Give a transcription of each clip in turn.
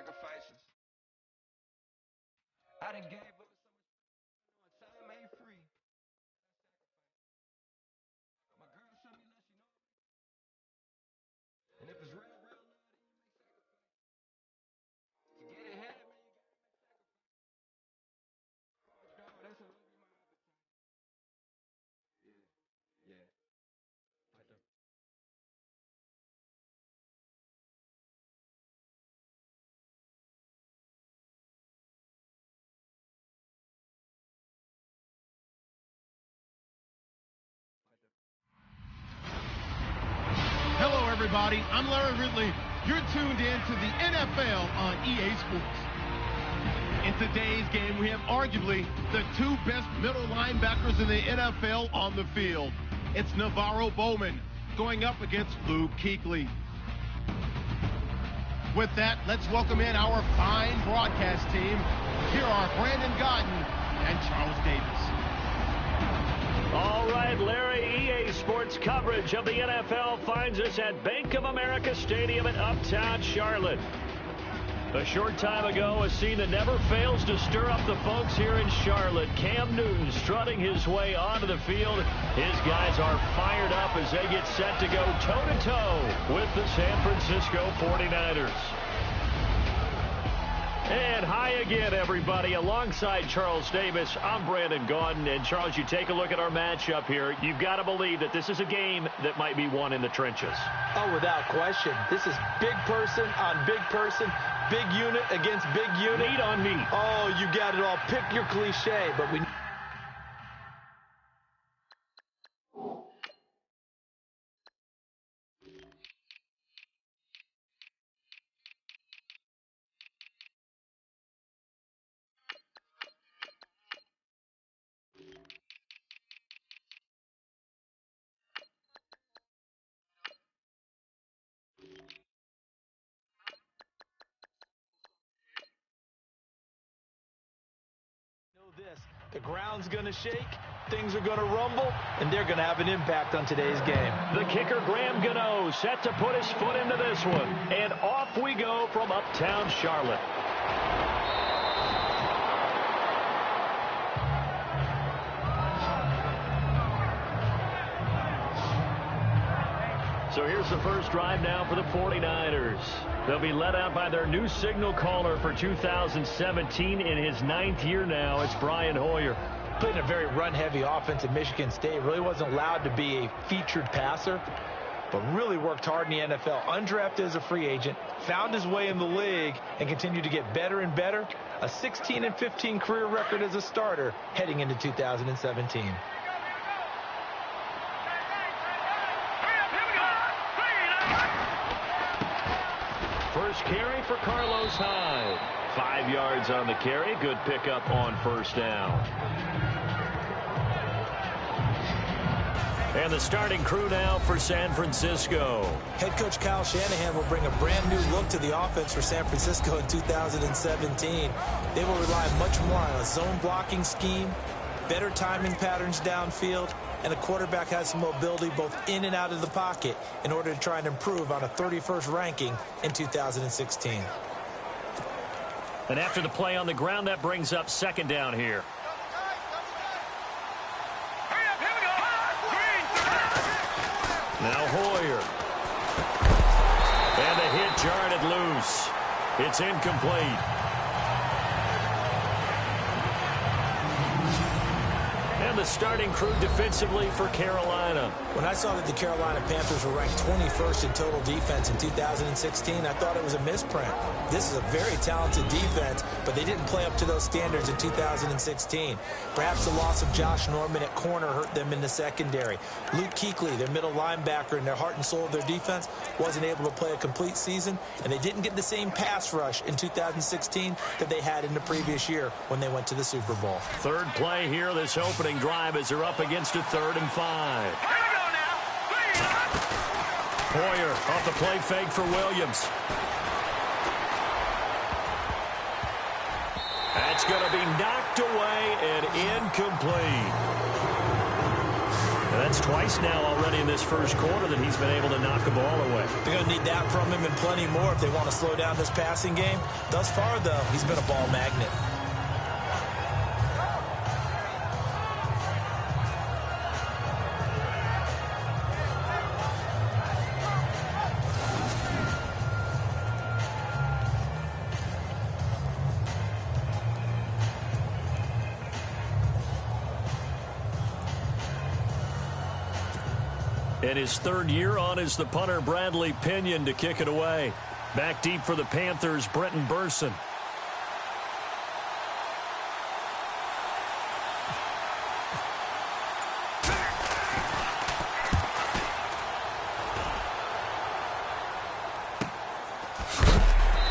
sacrifices. I done gave up so much time ain't free. My girl show me love, she know it. And if it's real love, then you make sacrifices. To get ahead, man, you gotta make sacrifices. Dog, that's a little bit my appetite. Yeah. Right there. Hello, everybody. I'm Larry Ridley. You're tuned in to the NFL on EA Sports. In today's game, we have arguably the two best middle linebackers in the NFL on the field. It's Navarro Bowman going up against Luke Kuechly. With that, let's welcome in our fine broadcast team. Here are Brandon Godden and Charles Davis. All right, Larry, EA Sports coverage of the NFL finds us at Bank of America Stadium in Uptown Charlotte. A short time ago, a scene that never fails to stir up the folks here in Charlotte. Cam Newton strutting his way onto the field. His guys are fired up as they get set to go toe-to-toe with the San Francisco 49ers. And hi again, everybody. Alongside Charles Davis, I'm Brandon Gaudin. And, Charles, you take a look at our matchup here. You've got to believe that this is a game that might be won in the trenches. Oh, without question. This is big person on big person, big unit against big unit. Meat on meat. Oh, you got it all. Pick your cliche, but we... this. The ground's going to shake, things are going to rumble, and they're going to have an impact on today's game. The kicker, Graham Gano, set to put his foot into this one. And off we go from Uptown Charlotte. So here's the first drive now for the 49ers. They'll be led out by their new signal caller for 2017 in his 9th year now. It's Brian Hoyer. Played in a very run-heavy offense at Michigan State. Really wasn't allowed to be a featured passer, but really worked hard in the NFL. Undrafted as a free agent, found his way in the league, and continued to get better and better. A 16-15 career record as a starter heading into 2017. First carry for Carlos Hyde. 5 yards on the carry. Good pickup on first down. And the starting crew now for San Francisco. Head coach Kyle Shanahan will bring a brand new look to the offense for San Francisco in 2017. They will rely much more on a zone blocking scheme, better timing patterns downfield, and the quarterback has some mobility both in and out of the pocket in order to try and improve on a 31st ranking in 2016. And after the play on the ground, that brings up second down here. Now Hoyer. And the hit jarred it loose. It's incomplete. And the starting crew defensively for Carolina. When I saw that the Carolina Panthers were ranked 21st in total defense in 2016, I thought it was a misprint. This is a very talented defense, but they didn't play up to those standards in 2016. Perhaps the loss of Josh Norman at corner hurt them in the secondary. Luke Kuechly, their middle linebacker and their heart and soul of their defense, wasn't able to play a complete season, and they didn't get the same pass rush in 2016 that they had in the previous year when they went to the Super Bowl. Third play here, this opening drive as they're up against a 3rd and 5. Hoyer off the play fake for Williams. That's going to be knocked away and incomplete. That's twice now already in this first quarter that he's been able to knock the ball away. They're going to need that from him and plenty more if they want to slow down this passing game. Thus far, though, he's been a ball magnet. In his third year on is the punter Bradley Pinion to kick it away. Back deep for the Panthers, Brenton Burson.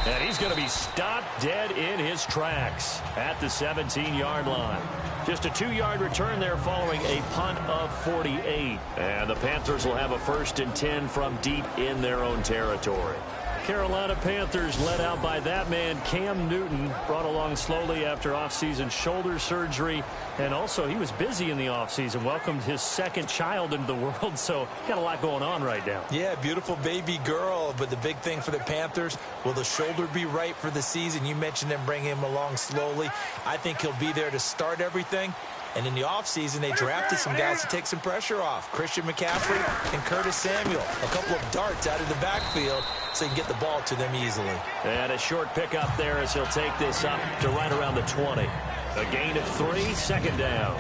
And he's going to be stopped dead in his tracks at the 17-yard line. Just a 2-yard return there following a punt of 48. And the Panthers will have a 1st and 10 from deep in their own territory. Carolina Panthers led out by that man, Cam Newton, brought along slowly after offseason shoulder surgery. And also he was busy in the offseason, welcomed his second child into the world. So got a lot going on right now. Yeah, beautiful baby girl. But the big thing for the Panthers, will the shoulder be right for the season? You mentioned them bringing him along slowly. I think he'll be there to start everything. And in the offseason, they drafted some guys to take some pressure off. Christian McCaffrey and Curtis Samuel. A couple of darts out of the backfield so he can get the ball to them easily. And a short pickup there as he'll take this up to right around the 20. A gain of 3, 2nd down.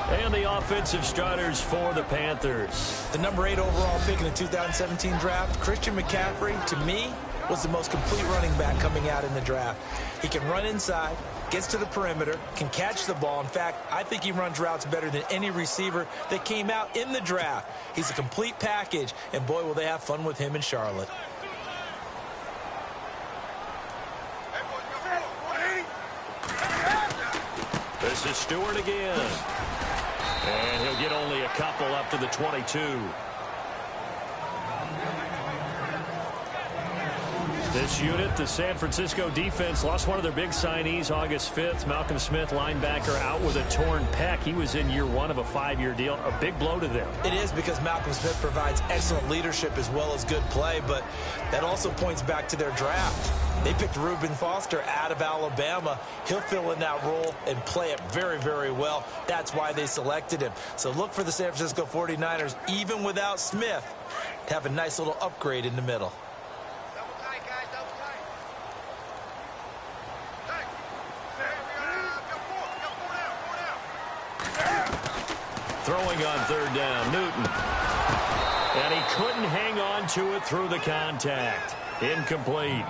And the offensive starters for the Panthers. The number 8 overall pick in the 2017 draft, Christian McCaffrey, to me, was the most complete running back coming out in the draft. He can run inside, gets to the perimeter, can catch the ball. In fact, I think he runs routes better than any receiver that came out in the draft. He's a complete package, and boy, will they have fun with him in Charlotte. This is Stewart again. And he'll get only a couple up to the 22. This unit, the San Francisco defense, lost one of their big signees August 5th. Malcolm Smith, linebacker, out with a torn pec. He was in year 1 of a 5-year deal. A big blow to them. It is, because Malcolm Smith provides excellent leadership as well as good play, but that also points back to their draft. They picked Reuben Foster out of Alabama. He'll fill in that role and play it very, very well. That's why they selected him. So look for the San Francisco 49ers, even without Smith, to have a nice little upgrade in the middle. Throwing on 3rd down, Newton. And he couldn't hang on to it through the contact. Incomplete.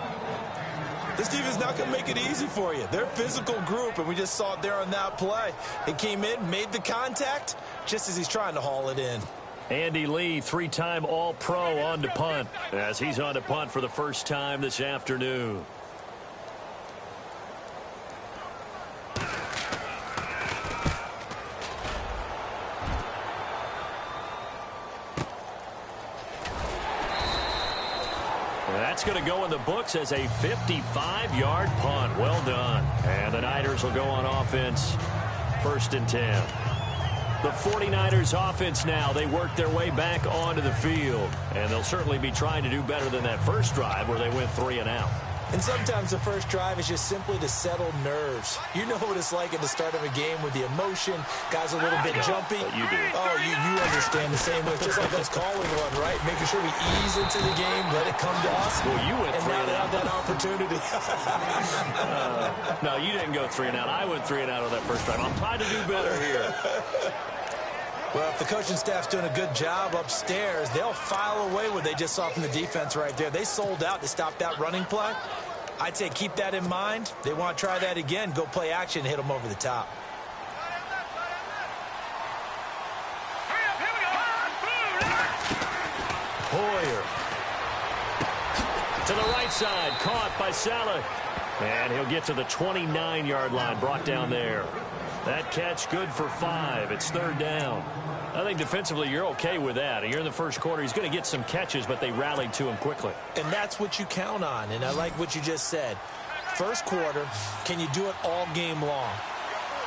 This team is not going to make it easy for you. They're a physical group, and we just saw it there on that play. They came in, made the contact, just as he's trying to haul it in. Andy Lee, 3-time All-Pro, on to punt, as he's on to punt for the first time this afternoon. That's going to go in the books as a 55-yard punt. Well done. And the Niners will go on offense, 1st and 10. The 49ers offense now, they work their way back onto the field. And they'll certainly be trying to do better than that first drive where they went 3 and out. And sometimes the first drive is just simply to settle nerves. You know what it's like at the start of a game with the emotion. Guys a little bit jumpy. You do. Oh, you understand the same way. It's just like us calling one, right? Making sure we ease into the game, let it come to us. Well, you went 3 and now and they out. have that opportunity. No, you didn't go 3 and out. I went 3 and out on that first drive. I'm trying to do better here. Well, if the coaching staff's doing a good job upstairs, they'll file away what they just saw from the defense right there. They sold out to stop that running play. I'd say keep that in mind. They want to try that again. Go play action and hit them over the top. Hoyer. To the right side. Caught by Saleh. And he'll get to the 29-yard line. Brought down there. That catch good for 5. It's 3rd down. I think defensively you're okay with that. You're in the first quarter. He's going to get some catches, but they rallied to him quickly. And that's what you count on. And I like what you just said. First quarter, can you do it all game long?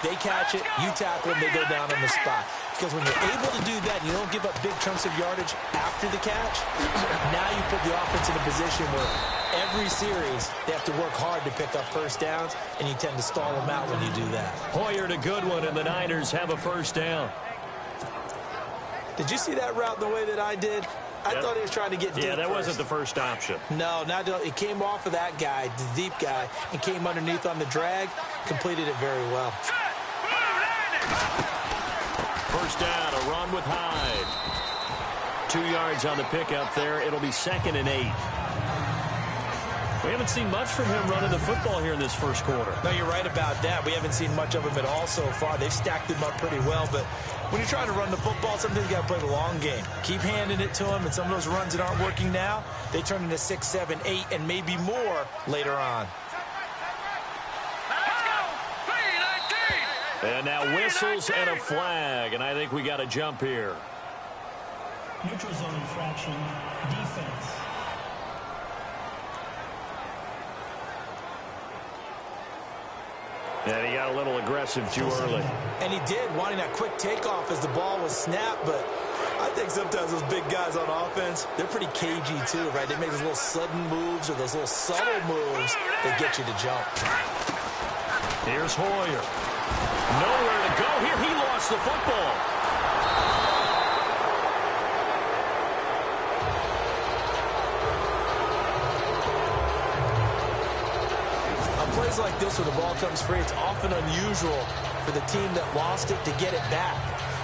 They catch it, you tackle them, they go down on the spot. Because when you're able to do that, you don't give up big chunks of yardage after the catch, now you put the offense in a position where every series they have to work hard to pick up first downs, and you tend to stall them out when you do that. Hoyer to Goodwin, and the Niners have a first down. Did you see that route the way that I did? I thought he was trying to get deep. Yeah, that first. wasn't the first option. No, it came off of that guy, the deep guy, and came underneath on the drag, completed it very well. First down, a run with Hyde. 2 yards on the pickup there. It'll be 2nd and 8. We haven't seen much from him running the football here in this first quarter. No, you're right about that. We haven't seen much of him at all so far. They've stacked him up pretty well, but when you're trying to run the football, sometimes you got to play the long game. Keep handing it to him, and some of those runs that aren't working now, they turn into 6, 7, 8, and maybe more later on. And now whistles and a flag, and I think we got a jump here. Neutral zone infraction, defense. And he got a little aggressive too early. And he did, wanting that quick takeoff as the ball was snapped, but I think sometimes those big guys on offense, they're pretty cagey too, right? They make those little sudden moves or those little subtle moves that get you to jump. Here's Hoyer. Nowhere to go here. He lost the football. On plays like this where the ball comes free, it's often unusual for the team that lost it to get it back.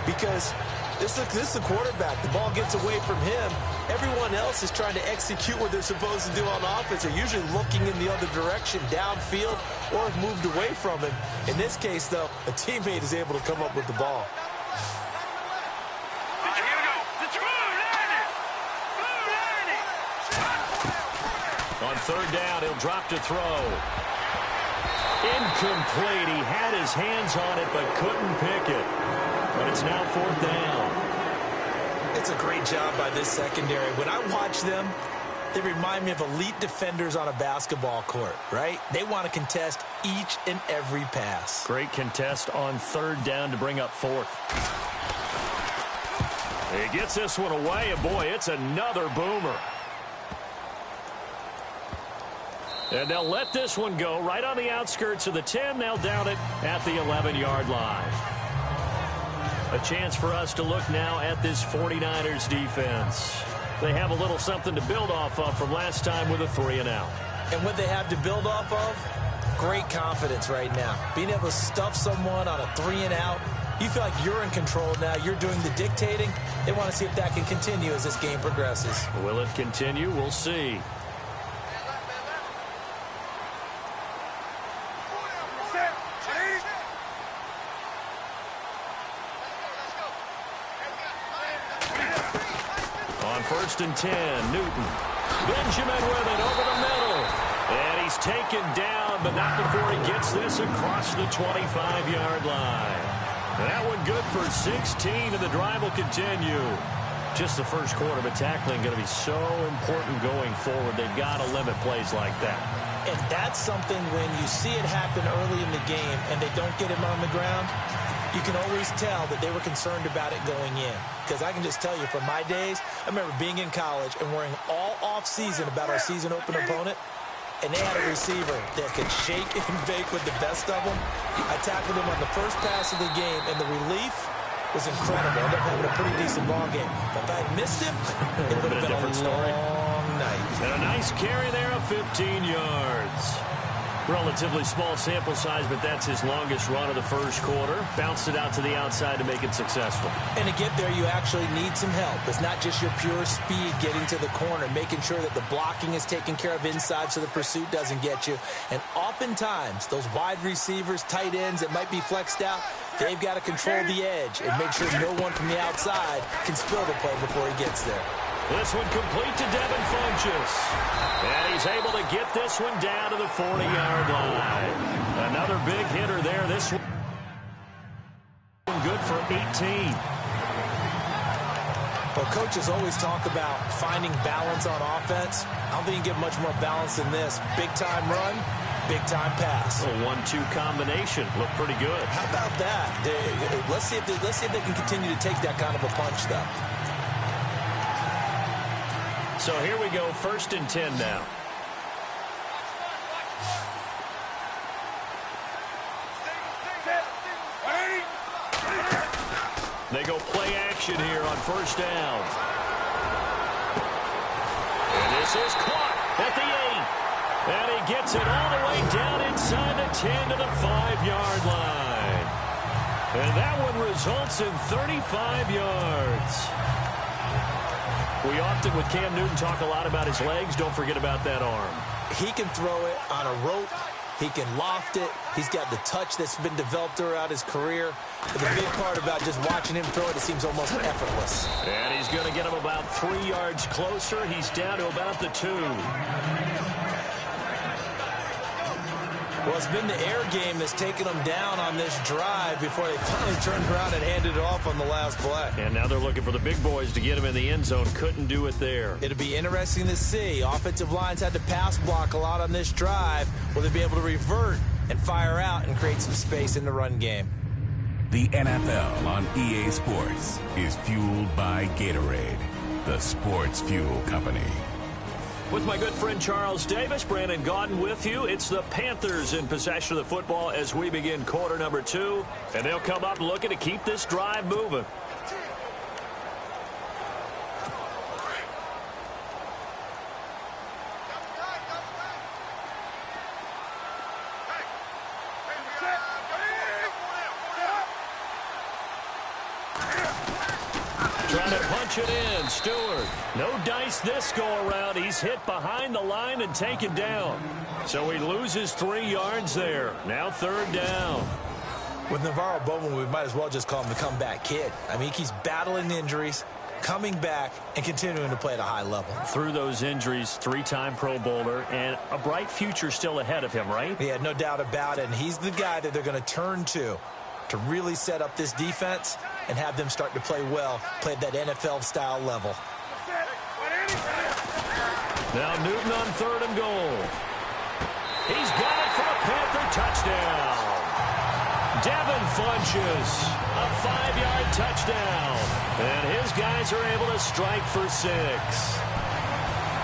Because this is the quarterback. The ball gets away from him. Everyone else is trying to execute what they're supposed to do on offense. They're usually looking in the other direction, downfield, or moved away from him. In this case, though, a teammate is able to come up with the ball. On 3rd down, he'll drop to throw. Incomplete. He had his hands on it, but couldn't pick it. But it's now 4th down. It's a great job by this secondary. When I watch them, they remind me of elite defenders on a basketball court, right? They want to contest each and every pass. Great contest on 3rd down to bring up 4th. He gets this one away, and boy, it's another boomer. And they'll let this one go right on the outskirts of the 10. They'll down it at the 11-yard line. A chance for us to look now at this 49ers defense. They have a little something to build off of from last time with a 3-and-out. And what they have to build off of, great confidence right now. Being able to stuff someone on a 3-and-out, you feel like you're in control now. You're doing the dictating. They want to see if that can continue as this game progresses. Will it continue? We'll see. On 1st and 10, Newton. Benjamin with it over the middle. And he's taken down, but not before he gets this across the 25-yard line. That one good for 16, and the drive will continue. Just the first quarter, but tackling going to be so important going forward. They've got to limit plays like that. And that's something when you see it happen early in the game and they don't get him on the ground, you can always tell that they were concerned about it going in. Because I can just tell you from my days, I remember being in college and worrying all off-season about our season opener opponent, and they had a receiver that could shake and bake with the best of them. I tackled him on the first pass of the game, and the relief was incredible. I ended up having a pretty decent ball game. But if I had missed him, it would have been a long night. And a nice carry there of 15 yards. Relatively small sample size, but that's his longest run of the first quarter. Bounced it out to the outside to make it successful. And to get there, you actually need some help. It's not just your pure speed getting to the corner, making sure that the blocking is taken care of inside so the pursuit doesn't get you. And oftentimes, those wide receivers, tight ends that might be flexed out, they've got to control the edge and make sure no one from the outside can spill the play before he gets there. This one complete to Devin Funchess. And he's able to get this one down to the 40-yard line. Another big hitter there. This one good for 18. Well, coaches always talk about finding balance on offense. I don't think you get much more balance than this. Big-time run, big-time pass. A 1-2 combination. Looked pretty good. How about that? Let's see if they can continue to take that kind of a punch, though. So here we go, 1st and 10 now. They go play action here on 1st down. And this is caught at the 8. And he gets it all the way down inside the 10 to the 5-yard line. And that one results in 35 yards. We often, with Cam Newton, talk a lot about his legs. Don't forget about that arm. He can throw it on a rope. He can loft it. He's got the touch that's been developed throughout his career. But the big part about just watching him throw it seems almost effortless. And he's going to get him about 3 yards closer. He's down to about the 2. Well, it's been the air game that's taken them down on this drive before they finally turned around and handed it off on the last play. And now they're looking for the big boys to get him in the end zone. Couldn't do it there. It'll be interesting to see. Offensive lines had to pass block a lot on this drive. Will they be able to revert and fire out and create some space in the run game? The NFL on EA Sports is fueled by Gatorade, the sports fuel company. With my good friend Charles Davis, Brandon Gaudin with you. It's the Panthers in possession of the football as we begin quarter number 2. And they'll come up looking to keep this drive moving. Trying to punch it in. Stewart. No dice this go-around. He's hit behind the line and taken down. So he loses 3 yards there. Now 3rd down. With Navarro Bowman, we might as well just call him the comeback kid. I mean, he's battling injuries, coming back, and continuing to play at a high level. Through those injuries, 3-time Pro Bowler, and a bright future still ahead of him, right? Yeah, no doubt about it. And he's the guy that they're going to turn to really set up this defense and have them start to play well, play at that NFL-style level. Now Newton on 3rd and goal. He's got it for a Panther touchdown. Devin Funches, a 5-yard touchdown. And his guys are able to strike for 6.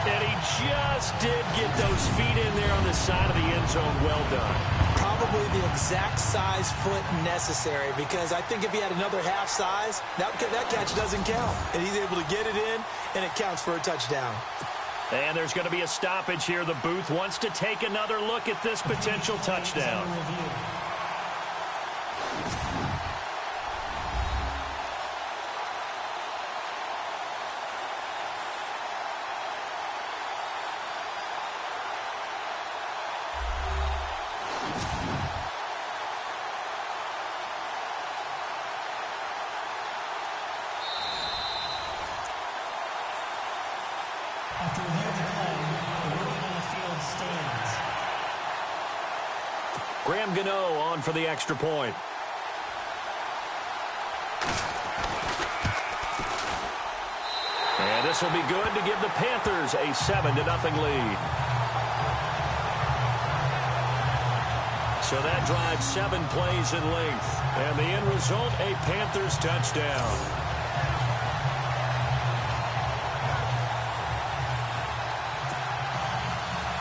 And he just did get those feet in there on the side of the end zone. Well done. Probably the exact size foot necessary, because I think if he had another half size, that catch doesn't count. And he's able to get it in, and it counts for a touchdown. And there's going to be a stoppage here. The booth wants to take another look at this potential touchdown. After review of the play, the ruling on the field stands. Graham Gano on for the extra point. And this will be good to give the Panthers a 7-0 lead. So that drives 7 plays in length. And the end result, a Panthers touchdown.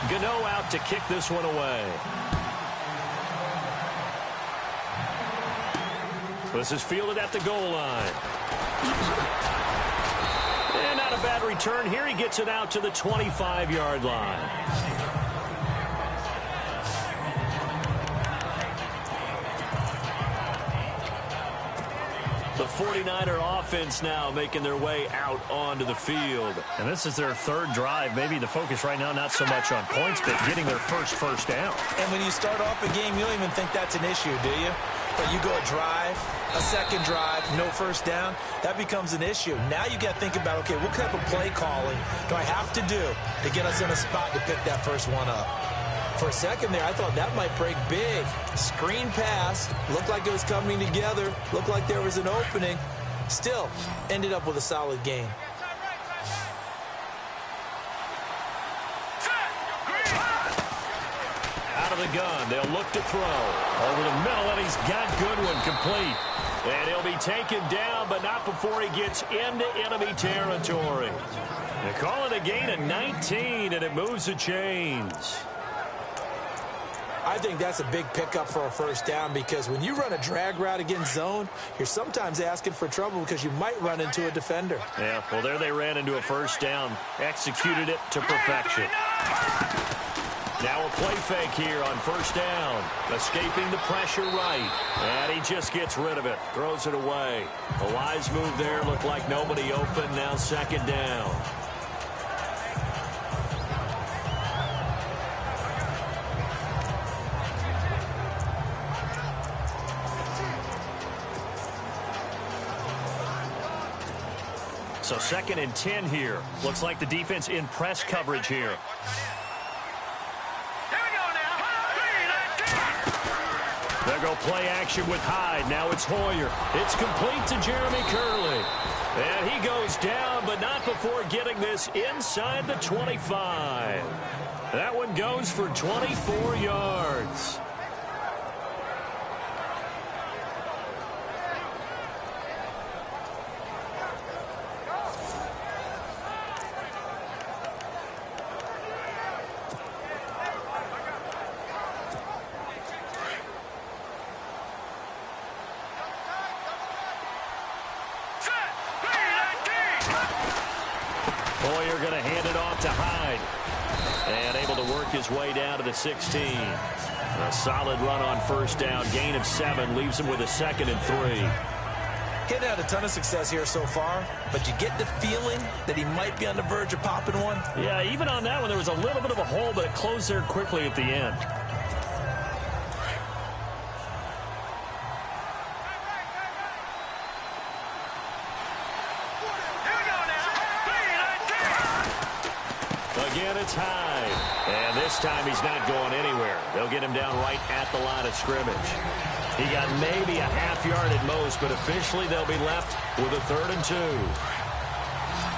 Gano out to kick this one away. This is fielded at the goal line. And not a bad return here. He gets it out to the 25-yard line. The 49er offense now making their way out onto the field. And this is their 3rd drive. Maybe the focus right now not so much on points, but getting their first down. And when you start off a game, you don't even think that's an issue, do you? But you go a drive, a second drive, no first down, that becomes an issue. Now you got to think about, okay, what type of play calling do I have to do to get us in a spot to pick that first one up? For a second there, I thought that might break big. Screen pass, looked like it was coming together, looked like there was an opening. Still, ended up with a solid game. Out out of the gun. They'll look to throw. Over the middle, and he's got Goodwin complete. And he'll be taken down, but not before he gets into enemy territory. They call it a gain of 19, and it moves the chains. I think that's a big pickup for a first down, because when you run a drag route against zone, you're sometimes asking for trouble because you might run into a defender. Yeah, well, there they ran into a first down. Executed it to perfection. Now a play fake here on first down. Escaping the pressure right. And he just gets rid of it. Throws it away. A wise move there. Looked like nobody open. Now second down. So 2nd and 10 here. Looks like the defense in press coverage here. There go play action with Hyde. Now it's Hoyer. It's complete to Jeremy Curley. And he goes down, but not before getting this inside the 25. That one goes for 24 yards. Hoyer going to hand it off to Hyde. And able to work his way down to the 16. A solid run on first down. Gain of 7 leaves him with a 2nd and 3. He'd had a ton of success here so far, but you get the feeling that he might be on the verge of popping one. Yeah, even on that one, there was a little bit of a hole, but it closed there quickly at the end. Again, it's Hyde. And this time he's not going anywhere. They'll get him down right at the line of scrimmage. He got maybe a half yard at most, but officially they'll be left with a 3rd and 2.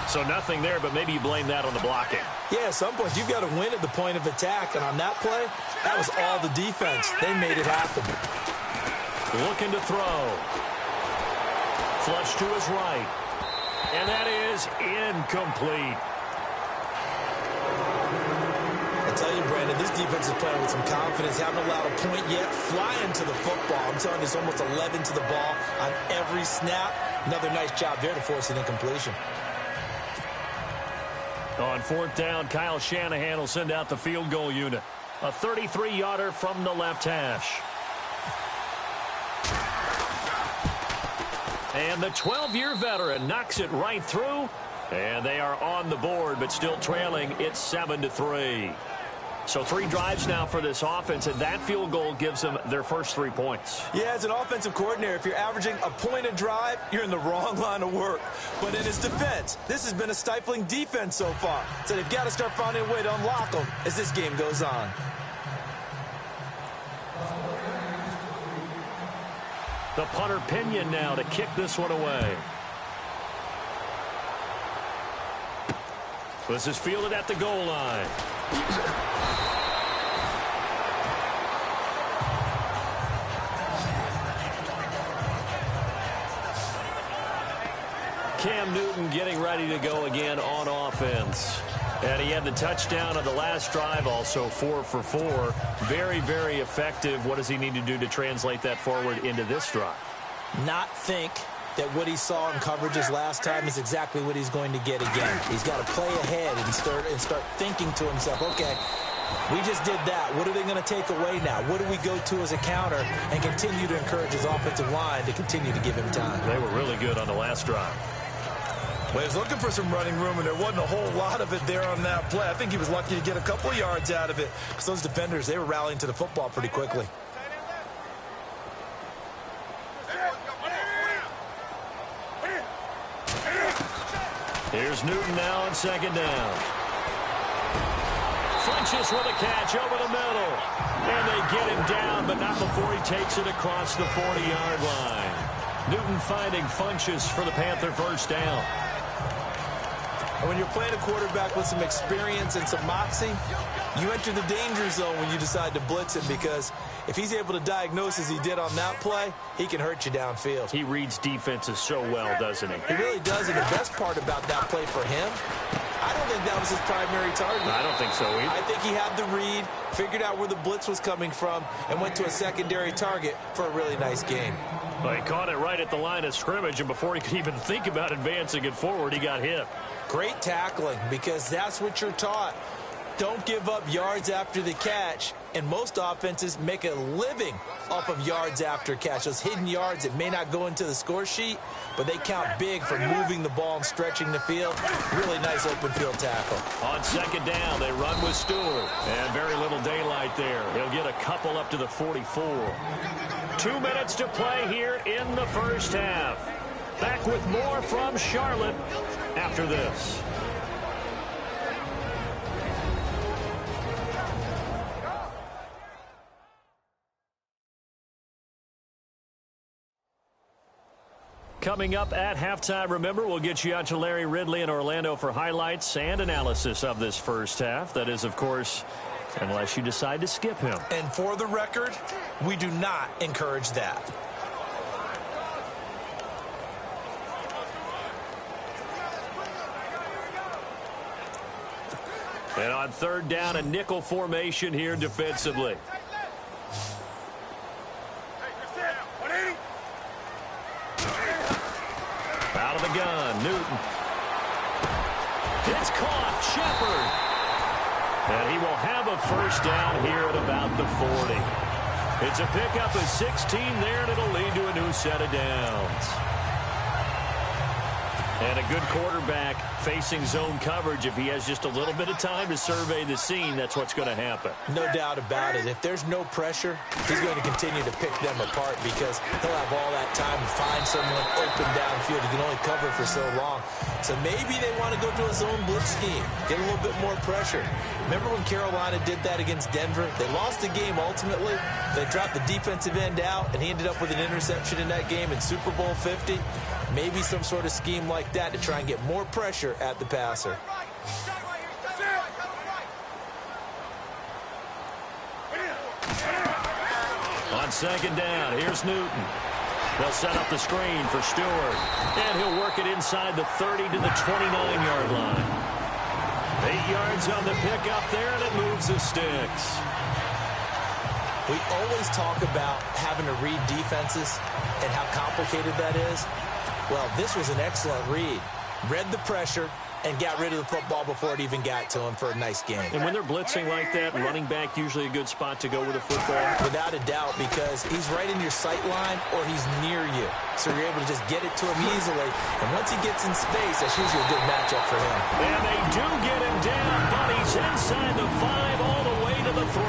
So nothing there, but maybe you blame that on the blocking. Yeah, at some point you've got to win at the point of attack, and on that play, that was all the defense. They made it happen. Looking to throw. Flush to his right. And that is incomplete. I tell you, Brandon, this defense is playing with some confidence. Haven't allowed a point yet. Flying to the football. I'm telling you, it's almost 11 to the ball on every snap. Another nice job there to force an incompletion. On 4th down, Kyle Shanahan will send out the field goal unit. A 33-yarder from the left hash. And the 12-year veteran knocks it right through. And they are on the board, but still trailing. It's 7-3. So 3 drives now for this offense, and that field goal gives them their first 3 points. Yeah, as an offensive coordinator, if you're averaging a point a drive, you're in the wrong line of work. But in his defense, this has been a stifling defense so far. So they've got to start finding a way to unlock them as this game goes on. The punter Pinion now to kick this one away. This is fielded at the goal line. Cam Newton getting ready to go again on offense. And he had the touchdown on the last drive, also 4 for 4. Very, very effective. What does he need to do to translate that forward into this drive? Not think that what he saw in coverages last time is exactly what he's going to get again. He's got to play ahead and start thinking to himself, okay, we just did that. What are they going to take away now? What do we go to as a counter? And continue to encourage his offensive line to continue to give him time. They were really good on the last drive. Well, he was looking for some running room, and there wasn't a whole lot of it there on that play. I think he was lucky to get a couple of yards out of it, because those defenders, they were rallying to the football pretty quickly. Here's Newton now on 2nd down. Funches with a catch over the middle. And they get him down, but not before he takes it across the 40-yard line. Newton finding Funches for the Panther first down. And when you're playing a quarterback with some experience and some moxie, you enter the danger zone when you decide to blitz him, because if he's able to diagnose as he did on that play, he can hurt you downfield. He reads defenses so well, doesn't he? He really does, and the best part about that play for him, I don't think that was his primary target. I don't think so either. I think he had the read, figured out where the blitz was coming from, and went to a secondary target for a really nice gain. Well, he caught it right at the line of scrimmage, and before he could even think about advancing it forward, he got hit. Great tackling, because that's what you're taught. Don't give up yards after the catch, and most offenses make a living off of yards after catch. Those hidden yards that may not go into the score sheet, but they count big for moving the ball and stretching the field. Really nice open field tackle. On second down, they run with Stewart, and very little daylight there. He'll get a couple up to the 44. 2 minutes to play here in the first half. Back with more from Charlotte after this. Coming up at halftime, remember, we'll get you out to Larry Ridley in Orlando for highlights and analysis of this first half. That is, of course, unless you decide to skip him. And for the record, we do not encourage that. And on third down, a nickel formation here defensively. Out of the gun, Newton. It's caught, Shepard. And he will have a first down here at about the 40. It's a pickup of 16 there, and it'll lead to a new set of downs. And a good quarterback facing zone coverage. If he has just a little bit of time to survey the scene, that's what's going to happen. No doubt about it. If there's no pressure, he's going to continue to pick them apart, because he'll have all that time to find someone open downfield. He can only cover for so long. So maybe they want to go to a zone blitz scheme, get a little bit more pressure. Remember when Carolina did that against Denver? They lost the game ultimately. They dropped the defensive end out, and he ended up with an interception in that game in Super Bowl 50. Maybe some sort of scheme like that to try and get more pressure at the passer. On second down, here's Newton. They'll set up the screen for Stewart, and he'll work it inside the 30 to the 29-yard line. 8 yards on the pickup there, and it moves the sticks. We always talk about having to read defenses and how complicated that is. Well, this was an excellent read. Read the pressure and got rid of the football before it even got to him for a nice game. And when they're blitzing like that, running back usually a good spot to go with a football? Without a doubt, because he's right in your sight line or he's near you. So you're able to just get it to him easily. And once he gets in space, that's usually a good matchup for him. And they do get him down, but he's inside the 5 all the way to the 3.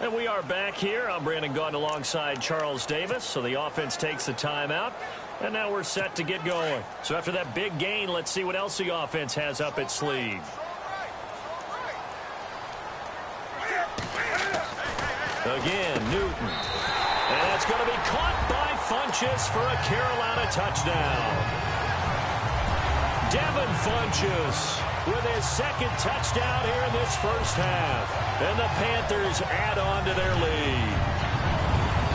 And we are back here. I'm Brandon Gaudin alongside Charles Davis. So the offense takes the timeout, and now we're set to get going. So after that big gain, let's see what else the offense has up its sleeve. Again, Newton. And that's going to be caught by Funchess for a Carolina touchdown. Devin Funchess with his second touchdown here in this first half. And the Panthers add on to their lead.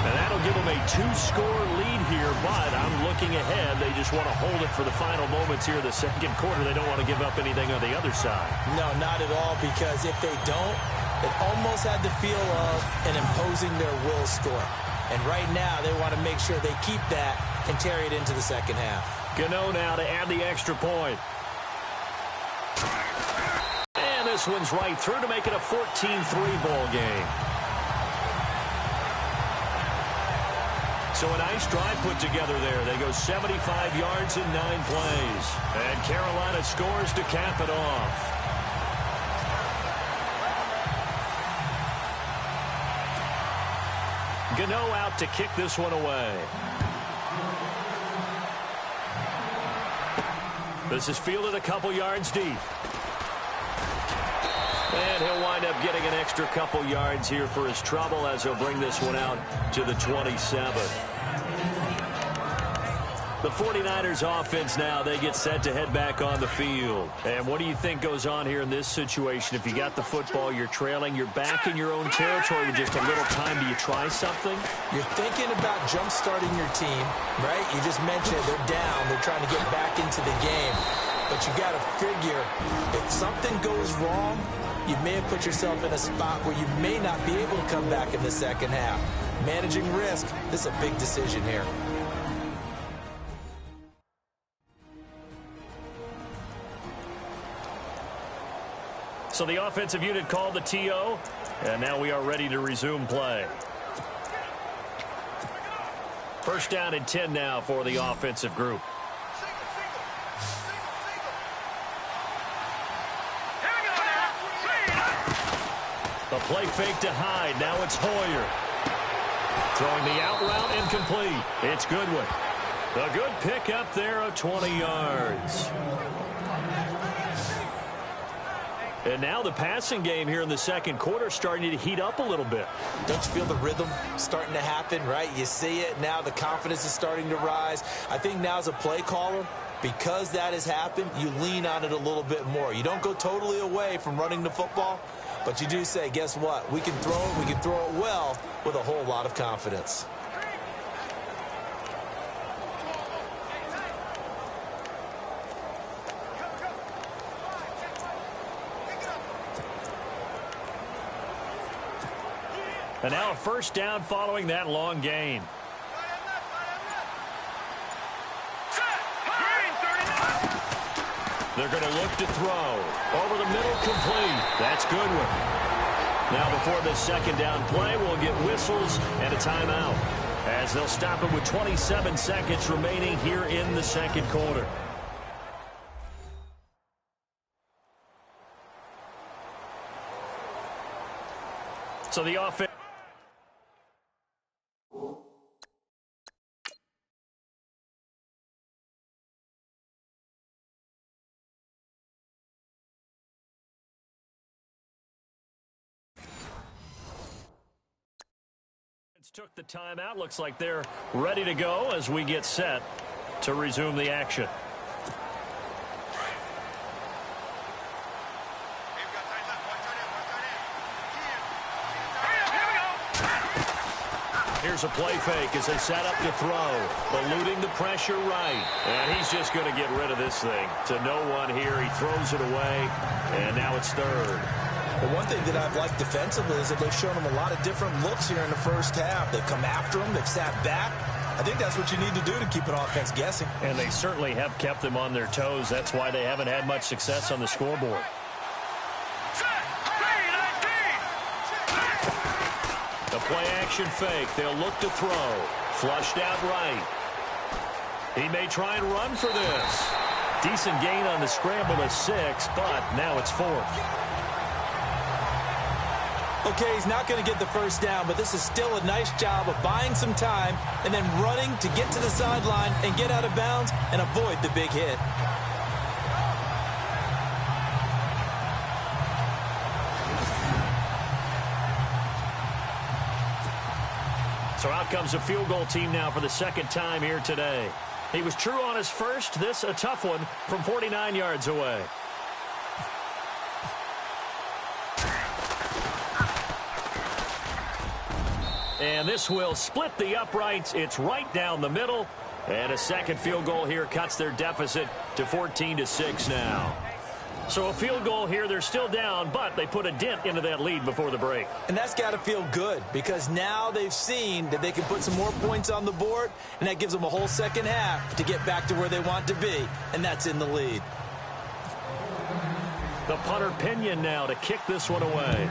And that'll give them a 2-score lead here, but I'm looking ahead. They just want to hold it for the final moments here in the second quarter. They don't want to give up anything on the other side. No, not at all, because if they don't, it almost had the feel of an imposing their will score. And right now, they want to make sure they keep that and carry it into the second half. Gano now to add the extra point. And this one's right through to make it a 14-3 ball game. So a nice drive put together there. They go 75 yards in 9 plays. And Carolina scores to cap it off. Gano out to kick this one away. This is fielded a couple yards deep. And he'll wind up getting an extra couple yards here for his trouble as he'll bring this one out to the 27. The 49ers offense now, they get set to head back on the field. And what do you think goes on here in this situation? If you got the football, you're trailing, you're back in your own territory with just a little time. Do you try something? You're thinking about jump-starting your team, right? You just mentioned they're down. They're trying to get back into the game. But you got to figure, if something goes wrong, you may have put yourself in a spot where you may not be able to come back in the second half. Managing risk, this is a big decision here. So the offensive unit called the TO, and now we are ready to resume play. First down and 10 now for the offensive group. The play fake to Hyde. Now it's Hoyer. Throwing the out route incomplete. It's Goodwin. A good pickup there of 20 yards. And now the passing game here in the second quarter starting to heat up a little bit. Don't you feel the rhythm starting to happen, right? You see it now. The confidence is starting to rise. I think now as a play caller, because that has happened, you lean on it a little bit more. You don't go totally away from running the football, but you do say, guess what? We can throw it. We can throw it well with a whole lot of confidence. And now a first down following that long gain. They're going to look to throw. Over the middle, complete. That's Goodwin. Now before this second down play, we'll get whistles and a timeout, as they'll stop it with 27 seconds remaining here in the second quarter. So the offense. Took the timeout. Looks like they're ready to go as we get set to resume the action. Here's a play fake as they set up to throw, eluding the pressure right. And he's just going to get rid of this thing to no one here. He throws it away, and now it's third. But one thing that I've liked defensively is that they've shown them a lot of different looks here in the first half. They've come after them. They've sat back. I think that's what you need to do to keep an offense guessing. And they certainly have kept them on their toes. That's why they haven't had much success on the scoreboard. The play action fake. They'll look to throw. Flushed out right. He may try and run for this. Decent gain on the scramble of 6, but now it's 4th. Okay, he's not going to get the first down, but this is still a nice job of buying some time and then running to get to the sideline and get out of bounds and avoid the big hit. So out comes a field goal team now for the second time here today. He was true on his first. This a tough one from 49 yards away. And this will split the uprights. It's right down the middle. And a second field goal here cuts their deficit to 14-6 now. So a field goal here, they're still down, but they put a dent into that lead before the break. And that's got to feel good because now they've seen that they can put some more points on the board, and that gives them a whole second half to get back to where they want to be, and that's in the lead. The punter Pinion now to kick this one away.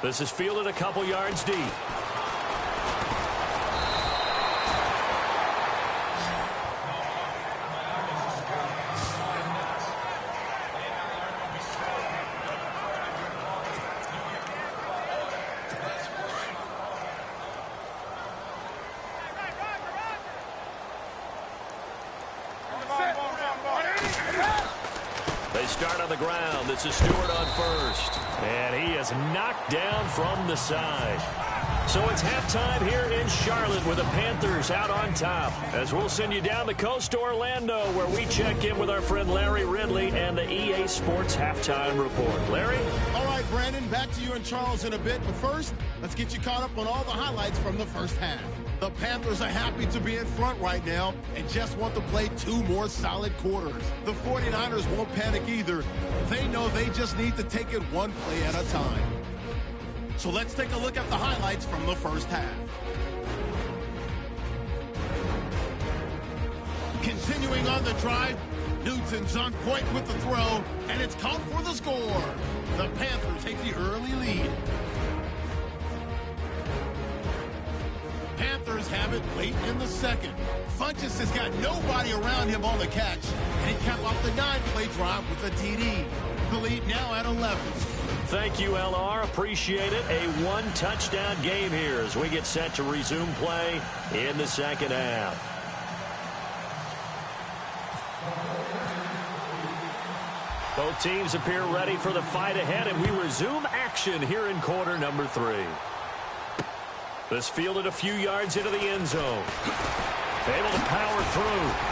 This is fielded a couple yards deep. They start on the ground. This is Stewart on first. And he is knocked down from the side. So it's halftime here in Charlotte with the Panthers out on top. As we'll send you down the coast to Orlando, where we check in with our friend Larry Ridley and the EA Sports Halftime Report. Larry? All right, Brandon, back to you and Charles in a bit. But first, let's get you caught up on all the highlights from the first half. The Panthers are happy to be in front right now and just want to play 2 more solid quarters. The 49ers won't panic either. They know they just need to take it 1 play at a time. So let's take a look at the highlights from the first half. Continuing on the drive, Newton's on point with the throw, and it's caught for the score. The Panthers take the early lead. Panthers have it late in the second. Funchess has got nobody around him on the catch, and he capped off the 9-play drive with a TD. The lead now at 11. Thank you, LR. Appreciate it. A 1-touchdown game here as we get set to resume play in the second half. Both teams appear ready for the fight ahead, and we resume action here in quarter number 3. This fielded a few yards into the end zone. Able to power through.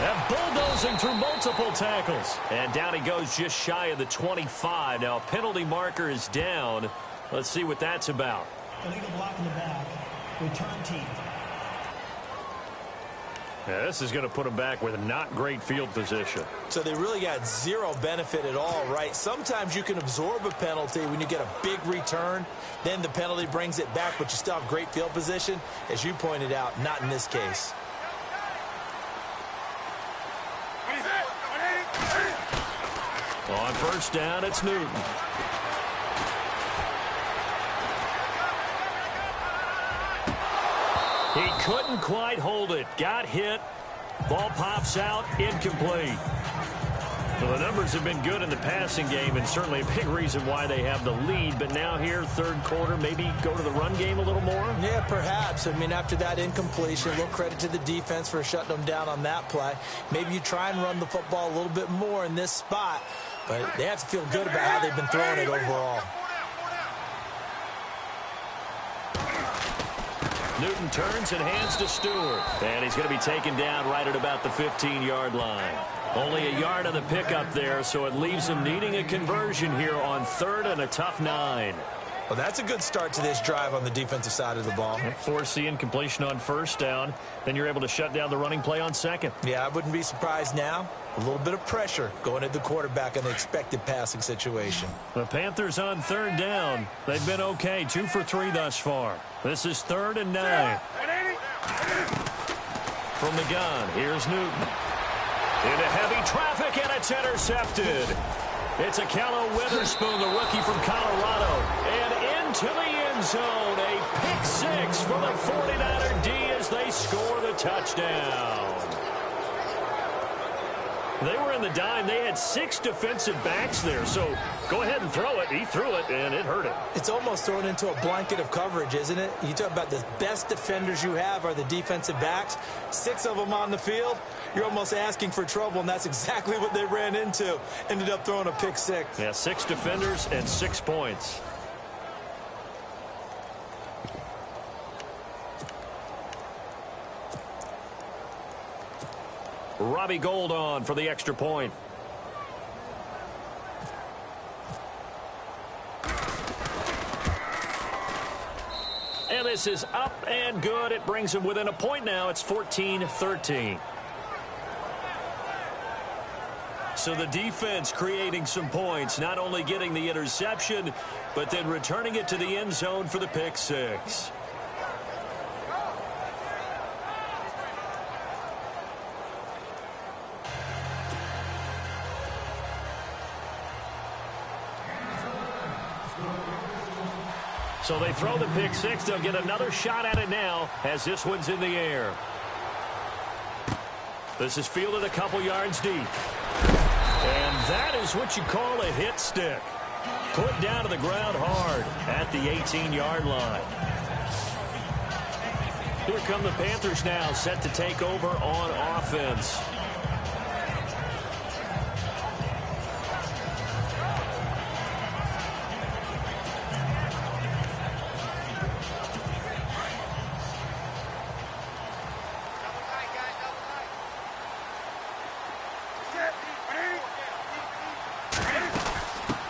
And bulldozing through multiple tackles. And down he goes just shy of the 25. Now a penalty marker is down. Let's see what that's about. Illegal block in the back. Return team. Yeah, this is going to put him back with not great field position. So they really got zero benefit at all, right? Sometimes you can absorb a penalty when you get a big return. Then the penalty brings it back, but you still have great field position. As you pointed out, not in this case. On first down, it's Newton. He couldn't quite hold it. Got hit. Ball pops out. Incomplete. So the numbers have been good in the passing game, and certainly a big reason why they have the lead. But now here, third quarter, maybe go to the run game a little more? Yeah, perhaps. I mean, after that incompletion, a little credit to the defense for shutting them down on that play. Maybe you try and run the football a little bit more in this spot. But they have to feel good about how they've been throwing it overall. Newton turns and hands to Stewart. And he's going to be taken down right at about the 15-yard line. Only a yard on the pickup there, so it leaves him needing a conversion here on 3rd and a tough 9. Well, that's a good start to this drive on the defensive side of the ball. Force the incompletion on first down. Then you're able to shut down the running play on 2nd. Yeah, I wouldn't be surprised now. A little bit of pressure going at the quarterback in the expected passing situation. The Panthers on 3rd down. They've been okay, 2 for 3 thus far. This is 3rd and 9. From the gun, here's Newton. Into heavy traffic, and it's intercepted. It's Akello Witherspoon, the rookie from Colorado. And into the end zone, a pick 6 for the 49er D as they score the touchdown. They were in the dime. They had 6 defensive backs there. So go ahead and throw it. He threw it, and it hurt him. It's almost thrown into a blanket of coverage, isn't it? You talk about the best defenders you have are the defensive backs. 6 of them on the field. You're almost asking for trouble, and that's exactly what they ran into. Ended up throwing a pick 6. Yeah, 6 defenders and 6 points. Robbie Gould on for the extra point. And this is up and good. It brings him within a point now. It's 14-13. So the defense creating some points, not only getting the interception, but then returning it to the end zone for the pick 6. So they throw the pick 6. They'll get another shot at it now as this one's in the air. This is fielded a couple yards deep. And that is what you call a hit stick. Put down to the ground hard at the 18-yard line. Here come the Panthers now, set to take over on offense.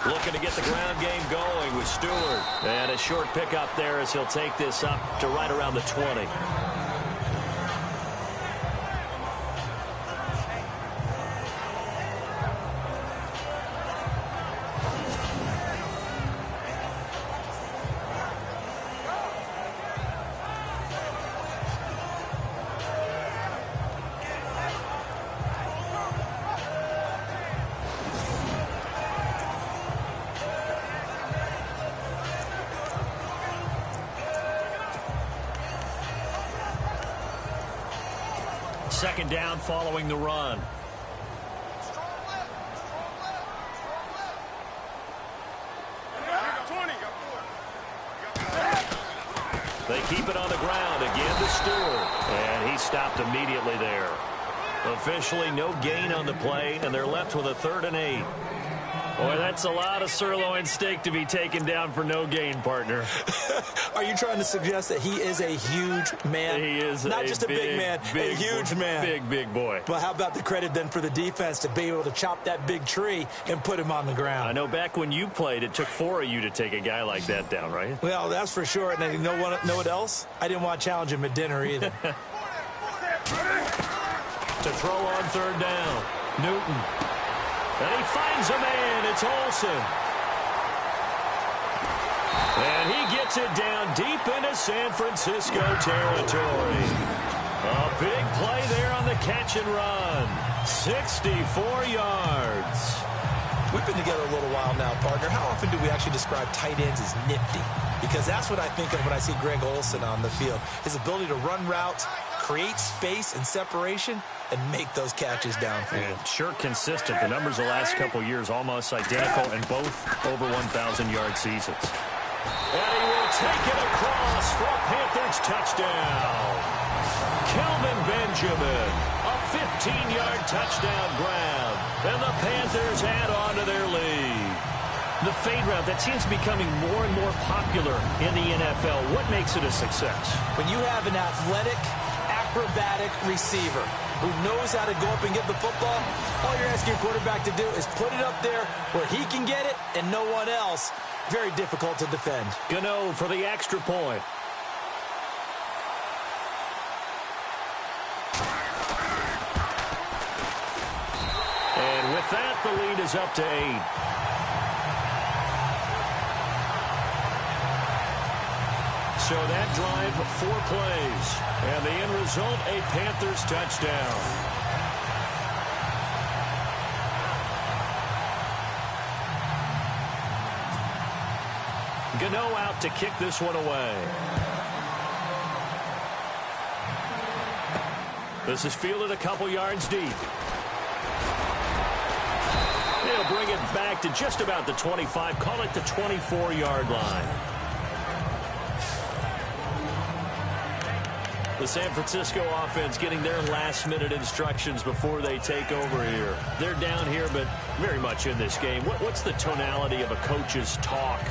Looking to get the ground game going with Stewart. And a short pickup there as he'll take this up to right around the 20. Second down following the run. They keep it on the ground again to Stewart. And he stopped immediately there. Officially no gain on the play, and they're left with a 3rd and 8. Boy, that's a lot of sirloin steak to be taken down for no gain, partner. Are you trying to suggest that he is a huge man? He is not just a big man, a huge man. Big boy. But how about the credit then for the defense to be able to chop that big tree and put him on the ground? I know back when you played, it took 4 of you to take a guy like that down, right? Well, that's for sure. And you know what else? I didn't want to challenge him at dinner either. To throw on 3rd down, Newton. And he finds a man. It's Olsen. And he gets it down deep into San Francisco territory. A big play there on the catch and run. 64 yards. We've been together a little while now, partner. How often do we actually describe tight ends as nifty? Because that's what I think of when I see Greg Olsen on the field. His ability to run routes, create space and separation, and make those catches downfield. And sure consistent. The numbers the last couple years almost identical and both over 1,000-yard seasons. And he will take it across for a Panthers touchdown. Kelvin Benjamin, a 15-yard touchdown grab. And the Panthers add on to their lead. The fade route, that seems to be becoming more and more popular in the NFL. What makes it a success? When you have an athletic, acrobatic receiver who knows how to go up and get the football, all you're asking your quarterback to do is put it up there where he can get it and no one else. Very difficult to defend. Gano for the extra point. And with that, the lead is up to 8. So that drive, 4 plays. And the end result, a Panthers touchdown. Gano out to kick this one away. This is fielded a couple yards deep. They'll bring it back to just about the 25. Call it the 24-yard line. The San Francisco offense getting their last-minute instructions before they take over here. They're down here, but very much in this game. What's the tonality of a coach's talk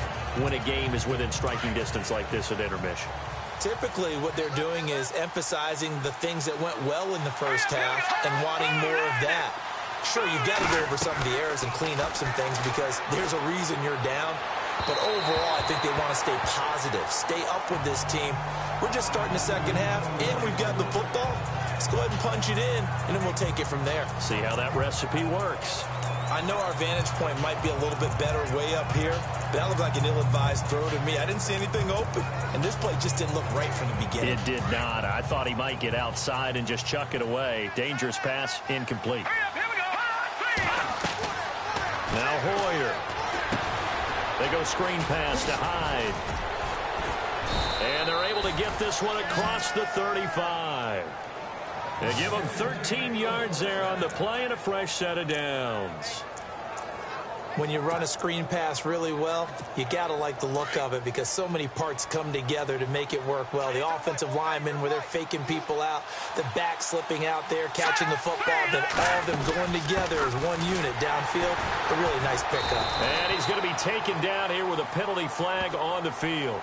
when a game is within striking distance like this at intermission? Typically, what they're doing is emphasizing the things that went well in the first half and wanting more of that. Sure, you've got to go over some of the errors and clean up some things because there's a reason you're down. But overall, I think they want to stay positive, stay up with this team. We're just starting the second half, and we've got the football. Let's go ahead and punch it in, and then we'll take it from there. See how that recipe works. I know our vantage point might be a little bit better way up here, but that looked like an ill-advised throw to me. I didn't see anything open, and this play just didn't look right from the beginning. It did not. I thought he might get outside and just chuck it away. Dangerous pass, incomplete. Now Hoyer. They go screen pass to Hyde. And they're able to get this one across the 35. They give them 13 yards there on the play and a fresh set of downs. When you run a screen pass really well, you got to like the look of it because so many parts come together to make it work well. The offensive linemen where they're faking people out, the back slipping out there, catching the football, then all of them going together as one unit downfield. A really nice pickup. And he's going to be taken down here with a penalty flag on the field.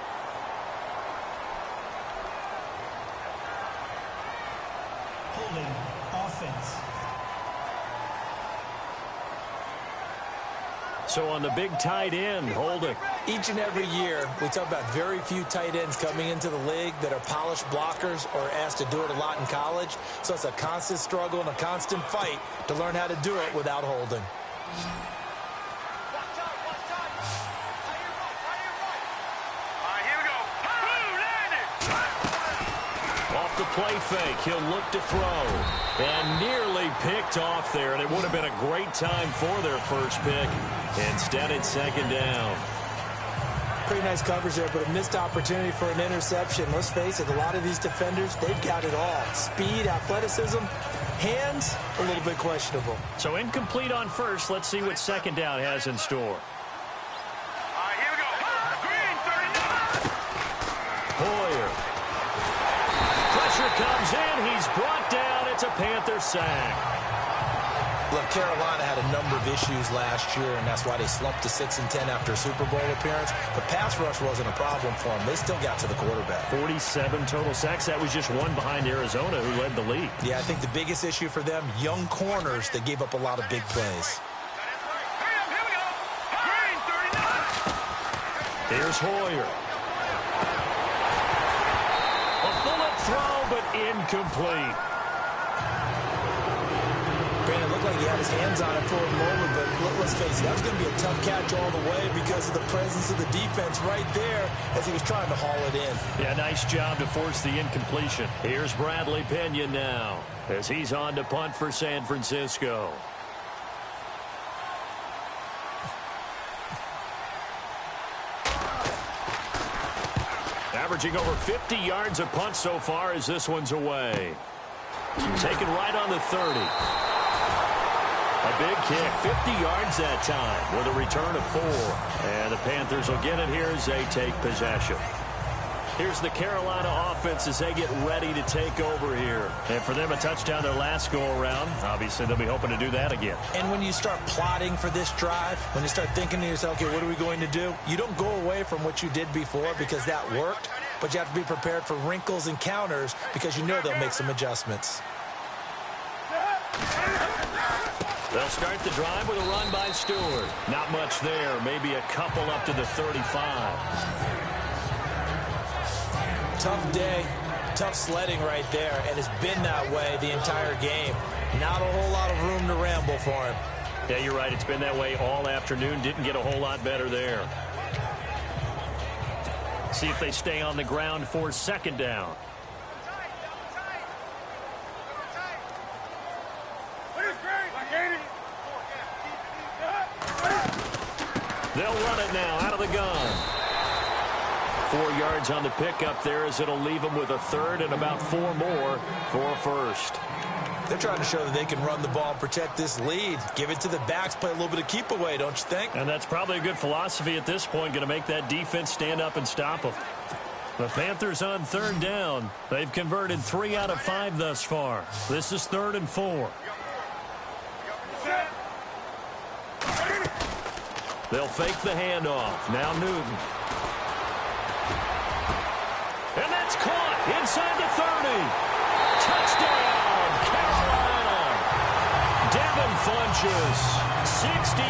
Offense. So on the big tight end, holding. Each and every year, we talk about very few tight ends coming into the league that are polished blockers or asked to do it a lot in college. So it's a constant struggle and a constant fight to learn how to do it without holding. Off the play fake, he'll look to throw. And nearly picked off there, and it would have been a great time for their first pick. Instead, it's second down. Pretty nice coverage there, but a missed opportunity for an interception. Let's face it, a lot of these defenders, they've got it all. Speed, athleticism, hands, a little bit questionable. So incomplete on first. Let's see what second down has in store. Here we go. Green, 39. Hoyer. Pressure comes in. He's brought down. It's a Panther sack. Look, Carolina had a number of issues last year, and that's why they slumped to 6-10 after a Super Bowl appearance. But pass rush wasn't a problem for them. They still got to the quarterback. 47 total sacks. That was just one behind Arizona, who led the league. Yeah, I think the biggest issue for them, young corners, they gave up a lot of big plays. Here we go. Green, 39. Here's Hoyer. A bullet throw, but incomplete. Brandon, it looked like he had his hands on it for a moment, but let's face it, that was going to be a tough catch all the way because of the presence of the defense right there as he was trying to haul it in. Yeah, nice job to force the incompletion. Here's Bradley Pena now as he's on to punt for San Francisco. Averaging over 50 yards a punt so far as this one's away. Taken right on the 30. A big kick, 50 yards that time with a return of 4. And the Panthers will get it here as they take possession. Here's the Carolina offense as they get ready to take over here. And for them, a touchdown their last go-around. Obviously, they'll be hoping to do that again. And when you start plotting for this drive, when you start thinking to yourself, okay, what are we going to do? You don't go away from what you did before because that worked, but you have to be prepared for wrinkles and counters because you know they'll make some adjustments. They'll start the drive with a run by Stewart. Not much there. Maybe a couple up to the 35. Tough day, tough sledding right there, and it's been that way the entire game. Not a whole lot of room to ramble for him. Yeah, you're right. It's been that way all afternoon. Didn't get a whole lot better there. See if they stay on the ground for second down. They'll run it now out of the gun. 4 yards on the pickup there as it'll leave them with a third and about 4 more for a first. They're trying to show that they can run the ball, protect this lead. Give it to the backs, play a little bit of keep away, don't you think? And that's probably a good philosophy at this point, going to make that defense stand up and stop them. The Panthers on third down. They've converted 3 out of 5 thus far. This is 3rd and 4. They'll fake the handoff. Now Newton. And that's caught inside the 30. Touchdown, Carolina. Devin Funchess, 61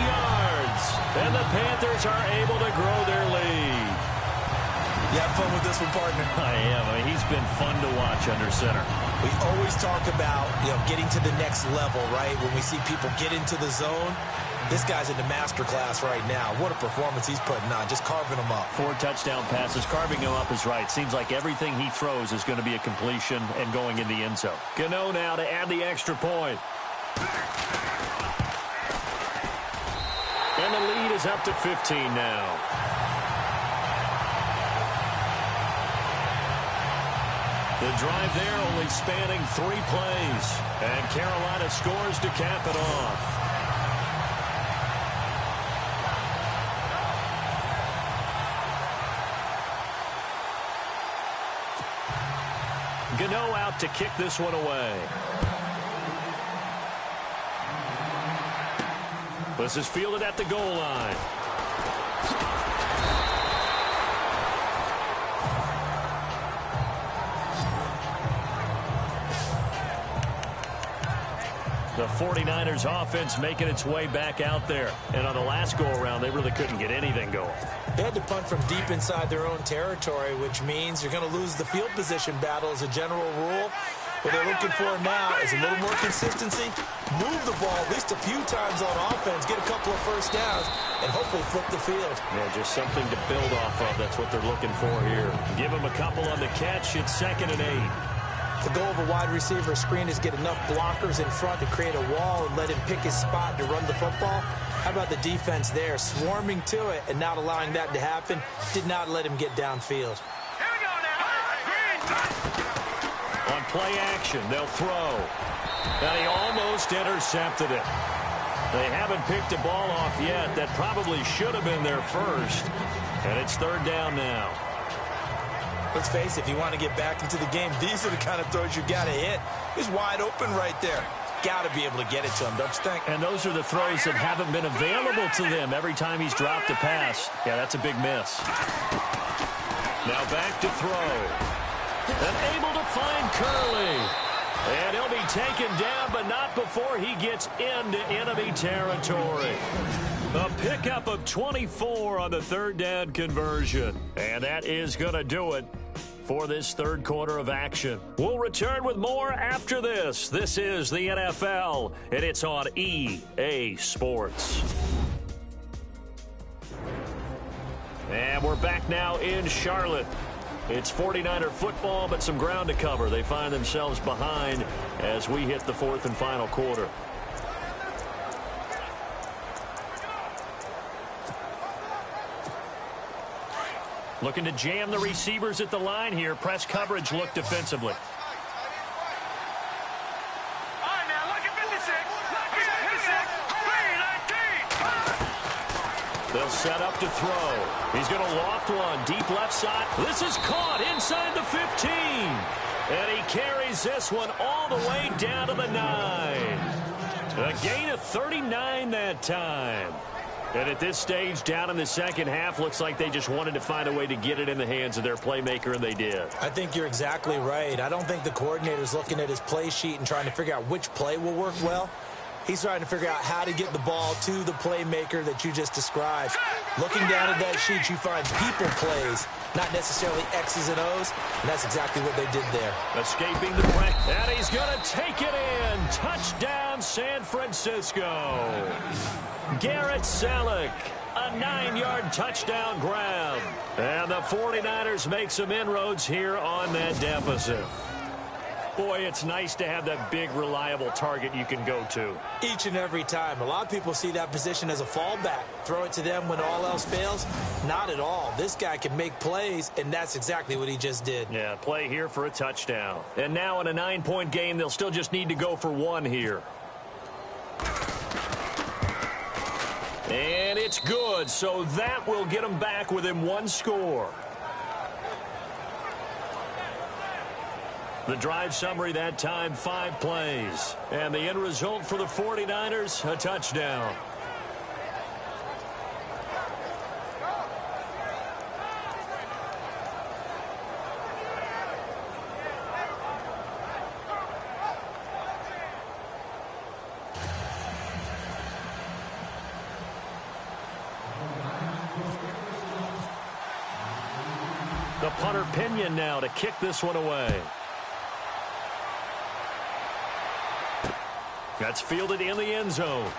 yards. And the Panthers are able to grow their lead. You have fun with this one, partner? I am. He's been fun to watch under center. We always talk about, getting to the next level, right? When we see people get into the zone, this guy's in the master class right now. What a performance he's putting on, just carving them up. 4 touchdown passes. Carving him up is right. Seems like everything he throws is going to be a completion and going in the end zone. Gano now to add the extra point. And the lead is up to 15 now. The drive there only spanning 3 plays. And Carolina scores to cap it off. Gano out to kick this one away. This is fielded at the goal line. The 49ers offense making its way back out there. And on the last go-around, they really couldn't get anything going. They had to punt from deep inside their own territory, which means you're going to lose the field position battle as a general rule. What they're looking for now is a little more consistency, move the ball at least a few times on offense, get a couple of first downs, and hopefully flip the field. Yeah, just something to build off of. That's what they're looking for here. Give them a couple on the catch. It's 2nd and 8. The goal of a wide receiver screen is get enough blockers in front to create a wall and let him pick his spot to run the football. How about the defense there, swarming to it and not allowing that to happen? Did not let him get downfield. Here we go now. On play action, they'll throw. And he almost intercepted it. They haven't picked a ball off yet. That probably should have been their first. And it's 3rd down now. Let's face it, if you want to get back into the game, these are the kind of throws you got to hit. He's wide open right there. Got to be able to get it to him, don't you think? And those are the throws that haven't been available to them every time he's dropped a pass. Yeah, that's a big miss. Now back to throw. And able to find Curley. And he'll be taken down, but not before he gets into enemy territory. A pickup of 24 on the 3rd down conversion. And that is going to do it for this 3rd quarter of action. We'll return with more after this. This is the NFL, and it's on EA Sports. And we're back now in Charlotte. It's 49er football, but some ground to cover. They find themselves behind as we hit the 4th and final quarter. Looking to jam the receivers at the line here. Press coverage look defensively. All right, now look at 56. Look at 56. 319. They'll set up to throw. He's going to loft one. Deep left side. This is caught inside the 15. And he carries this one all the way down to the 9. A gain of 39 that time. And at this stage, down in the second half, looks like they just wanted to find a way to get it in the hands of their playmaker, and they did. I think you're exactly right. I don't think the coordinator's looking at his play sheet and trying to figure out which play will work well. He's trying to figure out how to get the ball to the playmaker that you just described. Looking down at that sheet, you find people plays, not necessarily X's and O's, and that's exactly what they did there. Escaping the press, and he's going to take it in. Touchdown, San Francisco. Garrett Selleck, a 9-yard touchdown grab. And the 49ers make some inroads here on that deficit. Boy, it's nice to have that big, reliable target you can go to. Each and every time. A lot of people see that position as a fallback. Throw it to them when all else fails. Not at all. This guy can make plays, and that's exactly what he just did. Yeah, play here for a touchdown. And now in a 9-point game, they'll still just need to go for 1 here. And it's good, so that will get them back within 1 score. The drive summary that time, 5 plays. And the end result for the 49ers, a touchdown. The punter Pinion now to kick this one away. That's fielded in the end zone.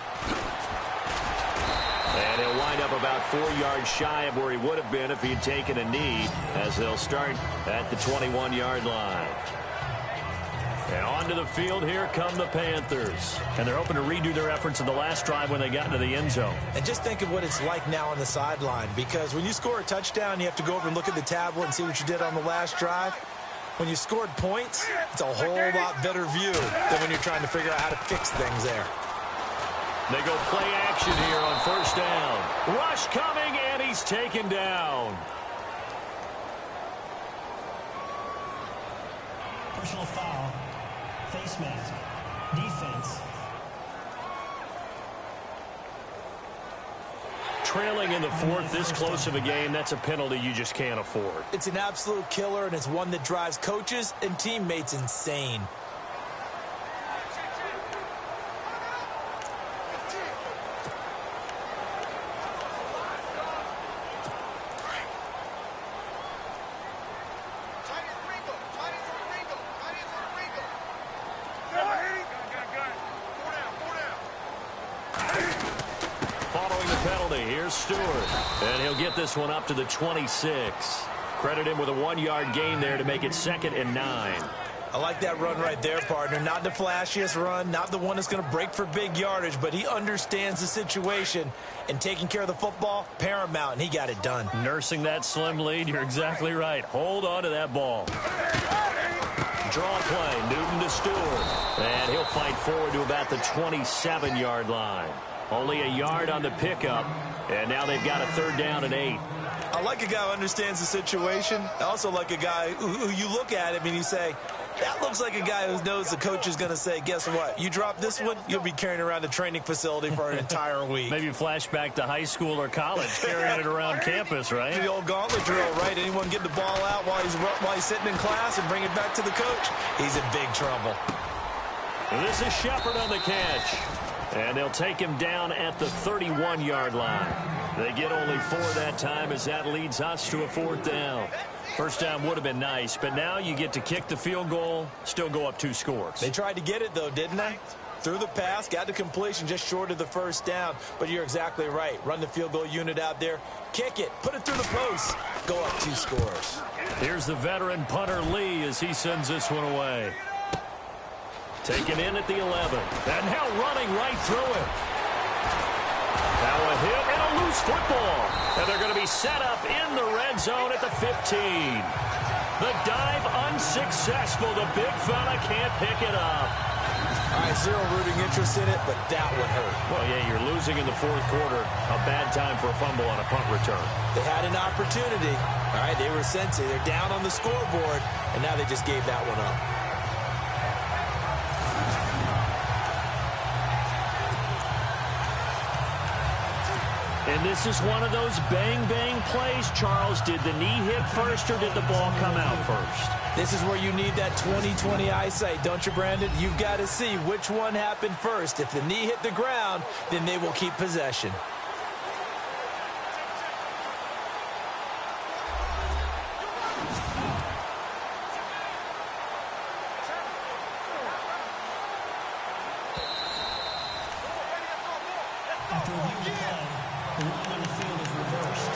And he'll wind up about 4 yards shy of where he would have been if he'd taken a knee, as they'll start at the 21-yard line. And onto the field, here come the Panthers. And they're hoping to redo their efforts in the last drive when they got into the end zone. And just think of what it's like now on the sideline, because when you score a touchdown, you have to go over and look at the tablet and see what you did on the last drive. When you scored points, it's a whole lot better view than when you're trying to figure out how to fix things there. They go play action here on first down. Rush coming, and he's taken down. Personal foul. Face mask. Defense. Trailing in the 4th, this close of a game, that's a penalty you just can't afford. It's an absolute killer, and it's one that drives coaches and teammates insane. penalty. Here's Stewart. And he'll get this one up to the 26. Credit him with a 1-yard gain there to make it 2nd and 9. I like that run right there, partner. Not the flashiest run, not the one that's going to break for big yardage, but he understands the situation, and taking care of the football, paramount, and he got it done. Nursing that slim lead, you're exactly right. Hold on to that ball. Draw play, Newton to Stewart. And he'll fight forward to about the 27-yard line. Only a yard on the pickup, and now they've got a 3rd down and 8. I like a guy who understands the situation. I also like a guy who you look at him and you say, that looks like a guy who knows the coach is going to say, guess what? You drop this one, you'll be carrying around the training facility for an entire week. Maybe flashback to high school or college, carrying it around campus, right? The old gauntlet drill, right? Anyone get the ball out while he's sitting in class and bring it back to the coach? He's in big trouble. And this is Shepard on the catch. And they'll take him down at the 31-yard line. They get only 4 that time as that leads us to a 4th down. First down would have been nice, but now you get to kick the field goal, still go up 2 scores. They tried to get it, though, didn't they? Threw the pass, got the completion just short of the 1st down, but you're exactly right. Run the field goal unit out there, kick it, put it through the post, go up 2 scores. Here's the veteran punter Lee as he sends this one away. Taken in at the 11, and now running right through it. Now a hit and a loose football. And they're going to be set up in the red zone at the 15. The dive unsuccessful. The big fella can't pick it up. All right, zero rooting interest in it, but that would hurt. Well, yeah, you're losing in the 4th quarter. A bad time for a fumble on a punt return. They had an opportunity. All right, they were sensitive. They're down on the scoreboard, and now they just gave that one up. And this is one of those bang-bang plays, Charles. Did the knee hit first or did the ball come out first? This is where you need that 20/20 eyesight, don't you, Brandon? You've got to see which one happened first. If the knee hit the ground, then they will keep possession. After reviewing the play, the ruling on the field is reversed.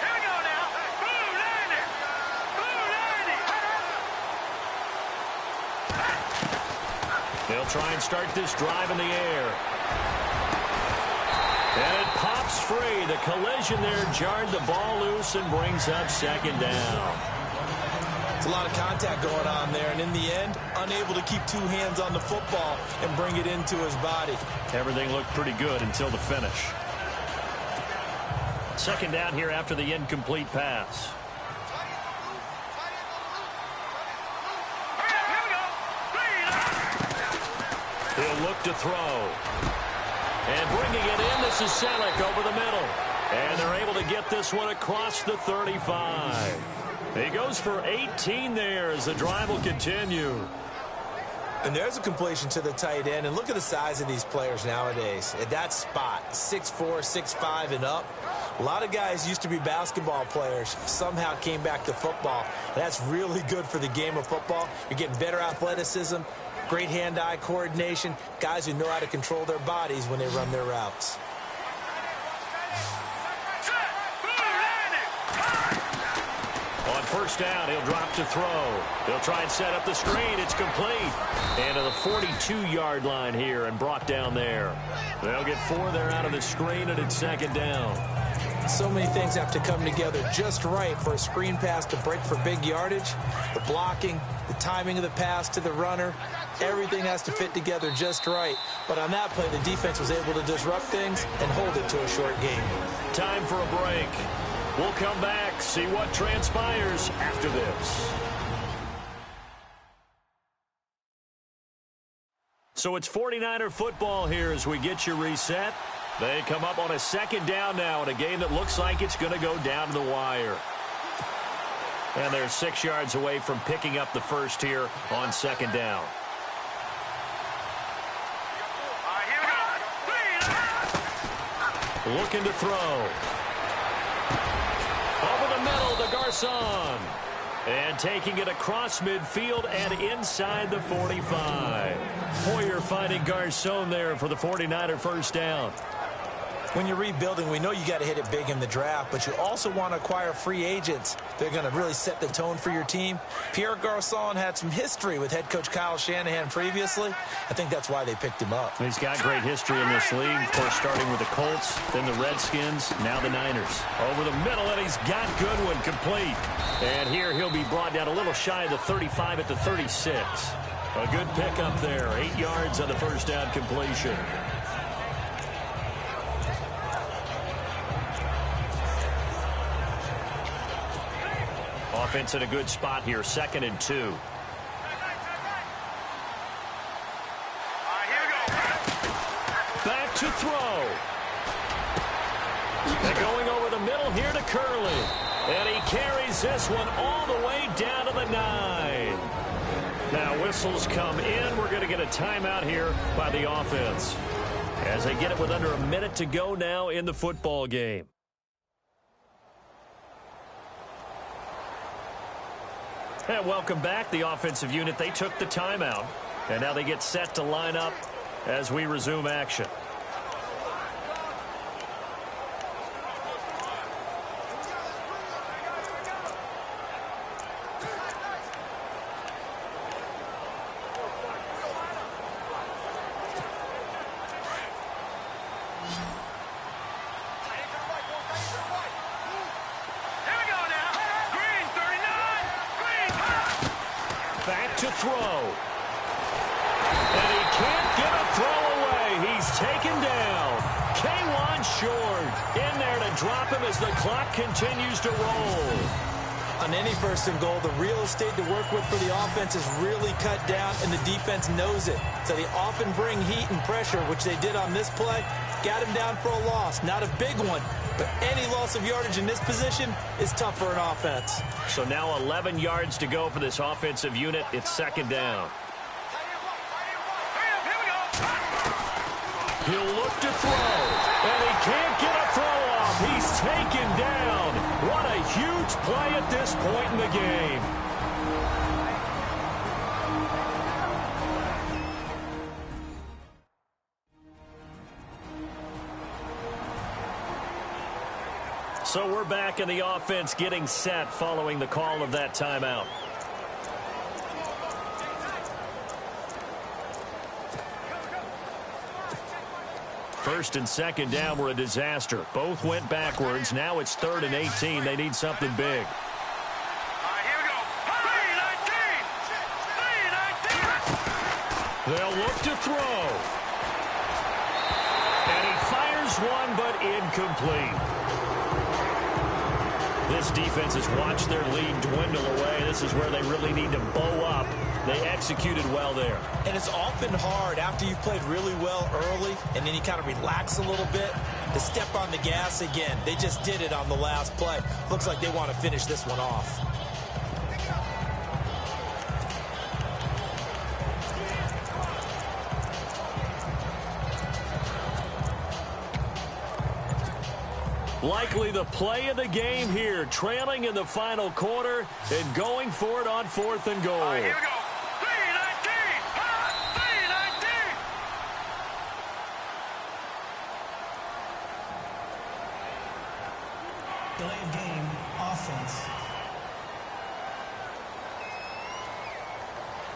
Here we go now. Boom, landed. Boom, landed. They'll try and start this drive in the air. And it pops free. The collision there jarred the ball loose and brings up 2nd down. It's a lot of contact going on there, and in the end, unable to keep 2 hands on the football and bring it into his body. Everything looked pretty good until the finish. 2nd down here after the incomplete pass. He'll look to throw. And bringing it in, this is Selleck over the middle. And they're able to get this one across the 35. He goes for 18 there as the drive will continue. And there's a completion to the tight end. And look at the size of these players nowadays. At that spot, 6'4", 6'5", and up. A lot of guys used to be basketball players, somehow came back to football. That's really good for the game of football. You're getting better athleticism, great hand-eye coordination, guys who know how to control their bodies when they run their routes. On 1st down, he'll drop to throw. They'll try and set up the screen. It's complete. And to the 42-yard line here and brought down there. They'll get 4 there out of the screen, and it's 2nd down. So many things have to come together just right for a screen pass to break for big yardage. The blocking, the timing of the pass to the runner, everything has to fit together just right. But on that play, the defense was able to disrupt things and hold it to a short game. Time for a break. We'll come back, see what transpires after this. So it's 49er football here as we get you reset. They come up on a 2nd down now in a game that looks like it's going to go down to the wire. And they're 6 yards away from picking up the first here on 2nd down. All right, here we go. looking to throw. Over the middle to Garcon. And taking it across midfield and inside the 45. Hoyer finding Garcon there for the 49er first down. When you're rebuilding, we know you got to hit it big in the draft, but you also want to acquire free agents. They're going to really set the tone for your team. Pierre Garcon had some history with head coach Kyle Shanahan previously. I think that's why they picked him up. He's got great history in this league, of course, starting with the Colts, then the Redskins, now the Niners. Over the middle, and he's got Goodwin complete. And here he'll be brought down a little shy of the 35 at the 36. A good pickup there, 8 yards on the first down completion. Offense in a good spot here, 2nd and 2. All right, here we go. Back to throw. And going over the middle here to Curley. And he carries this one all the way down to the 9. Now whistles come in. We're going to get a timeout here by the offense as they get it with under a minute to go now in the football game. And welcome back, the offensive unit. They took the timeout, and now they get set to line up as we resume action. To throw. And he can't get a throw away. He's taken down. K1 short. In there to drop him as the clock continues to roll. On any 1st and goal, the real estate to work with for the offense is really cut down, and the defense knows it. So they often bring heat and pressure, which they did on this play. Got him down for a loss. Not a big one, but any loss of yardage in this position is tough for an offense. So now 11 yards to go for this offensive unit. It's 2nd down. He'll look to throw, and he can't get a throw off. He's taken down. What a huge play at this point in the game. So we're back in the offense getting set following the call of that timeout. First and 2nd down were a disaster. Both went backwards. Now it's 3rd and 18. They need something big. All right, here we go. 3-19. They'll look to throw. And he fires one, but incomplete. This defense has watched their lead dwindle away. This is where they really need to bow up. They executed well there. And it's often hard after you've played really well early and then you kind of relax a little bit to step on the gas again. They just did it on the last play. Looks like they want to finish this one off. Likely the play of the game here, trailing in the final quarter and going for it on 4th and goal. All right, here we go. 3-19. Delay of game, offense.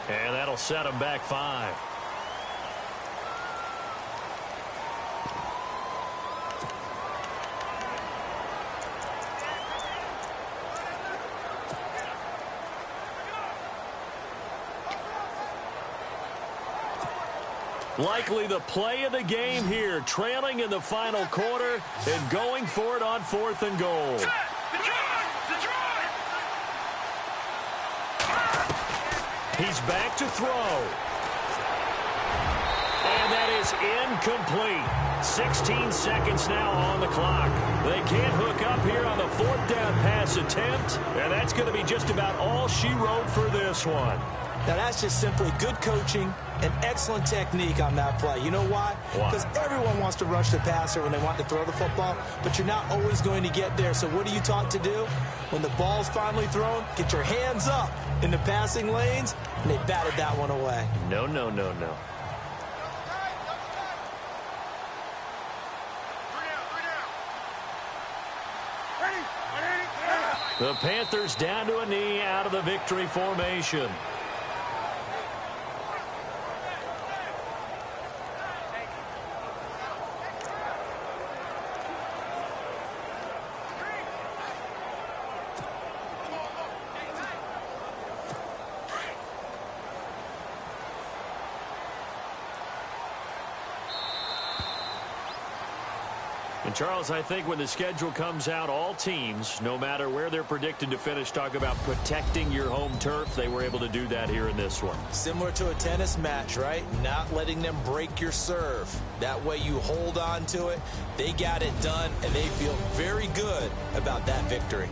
And that'll set them back 5. Likely the play of the game here, trailing in the final quarter and going for it on 4th and goal. He's back to throw. And that is incomplete. 16 seconds now on the clock. They can't hook up here on the 4th down pass attempt, and that's going to be just about all she wrote for this one. Now, that's just simply good coaching and excellent technique on that play. You know why? Because everyone wants to rush the passer when they want to throw the football, but you're not always going to get there. So what are you taught to do? When the ball's finally thrown, get your hands up in the passing lanes, and they batted that one away. No, no, no, no. The Panthers down to a knee out of the victory formation. And Charles, I think when the schedule comes out, all teams, no matter where they're predicted to finish, talk about protecting your home turf. They were able to do that here in this one. Similar to a tennis match, right? Not letting them break your serve. That way you hold on to it. They got it done, and they feel very good about that victory.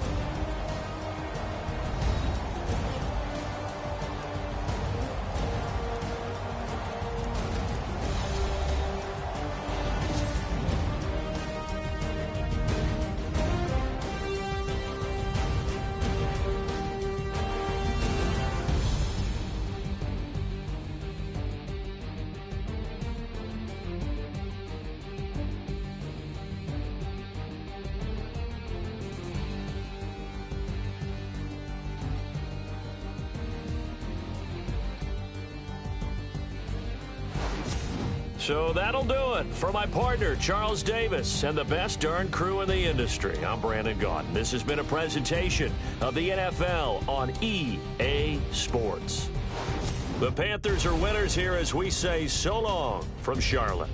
So that'll do it for my partner, Charles Davis, and the best darn crew in the industry. I'm Brandon Gaudin. This has been a presentation of the NFL on EA Sports. The Panthers are winners here as we say so long from Charlotte.